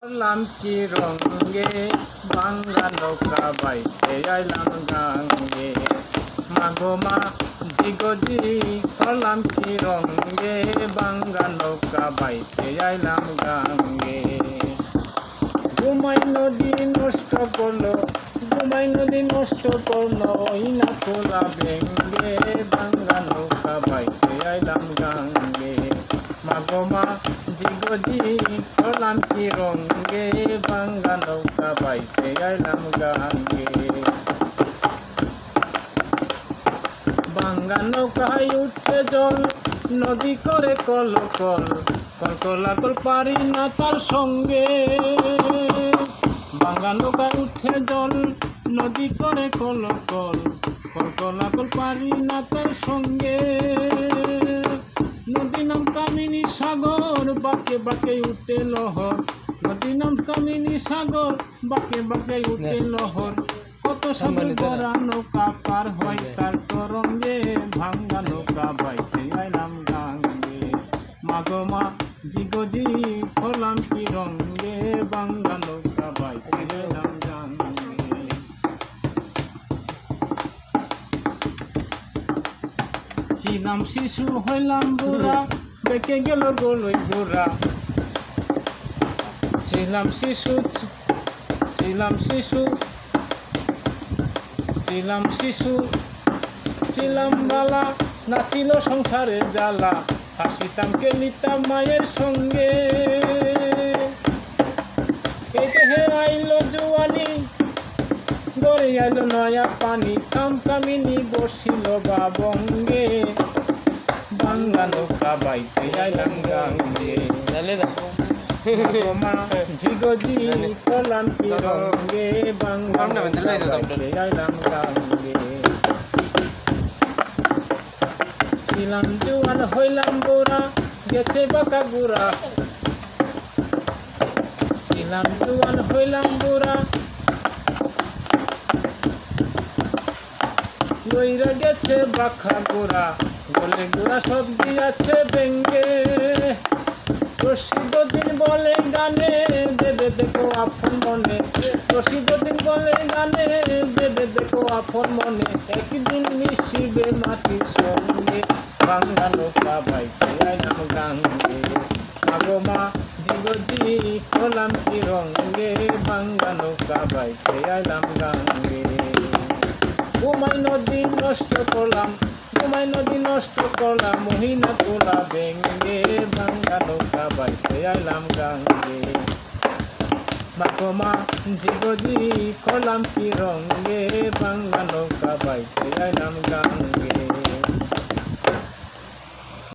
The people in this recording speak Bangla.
করলাম কি রঙ্গে বাঙ্গা নৌকা বাইতে আইলাম গাঙ্গে মাগো মা জিগজি করলাম কি রঙ্গে বাঙ্গা নৌকা বাইতে আইলাম গাঙ্গে ঘুমাই নদী নষ্ট করলো ঘুমাই নদী নষ্ট করলো ইনা খোলা ভেঙ্গে বাঙ্গা নৌকা বাইতে আইলাম গাঙ্গে মাগো মা জিগজি করলাম কি রঙ্গে বাঙ্গা নৌকা বাইতে আইলাম গাঙ্গে বাঙ্গা নৌকায় উঠে জল নদী করে কল কল কলকলাকল পারি না তার সঙ্গে বাঙ্গা নৌকায় উঠে জল নদী করে কল কল কলকলাকল পারি না তার সঙ্গে নদী নাম কামিনী সাগর বাঁকে বাঁকে উঠে লহর নদী নাম কামিনী সাগর বাঁকে বাঁকে উঠে লহর কত সাগর গড়া নৌকা পার হয় তার তরঙ্গে ভাঙ্গা নৌকা বাইতে আইলাম গাঙ্গে মাগো মা জিগজি করলাম কি রঙ্গে বাঙ্গা নৌকা বাইতে আইলাম গাঙ্গে ছিলাম শিশু হইলাম বুড়া বেঁকে গেল গোলই গোড়া ছিলাম শিশু ছিলাম শিশু ছিলাম শিশু ছিলাম বালা নাচিল সংসারের জ্বালা হাসিতাম খেলিতাম মায়ের সঙ্গে এই দেহে আইলো জোয়ানি গড়ে আইলো নয়া পানি কাম কামিনী বসিল বাবঙ্গে বাঙ্গা নৌকা বাইতে আইলাম গাঙ্গে মা জিগজি করলাম কি রঙ্গে বাঙ্গা বাইতে আইলাম গাঙ্গে ছিলাম জোয়ান হইলাম বুড়া গেছে বাঁকা গুড়া ছিলাম জোয়ান হইলাম বুড়া লইরা গেছে বাঁকা গুড়া গলে গুড়া সব দিয়াছে বেঙ্গে রশিদুদ্দিন বলে গানে দেবে দেখো আপন মনে রশিদুদ্দিন বলে গানে দেবে দেখো আপন মনে একদিন মিশিবে মাটির সঙ্গে বাঙ্গা নৌকা বাইতে আইলাম গাঙ্গে মাগো মা জিগজি করলাম কি রঙ্গে বাঙ্গা নৌকা বাইতে আইলাম গাঙ্গে ঘুমাই নদী নষ্ট করলাম ঘুমাই নদী নষ্ট করলাম মহিনা তোলা ভেঙ্গে বাঙ্গা নৌকা বাইতে আইলাম গাঙ্গে মাগো মা জিগজি করলাম কি রঙ্গে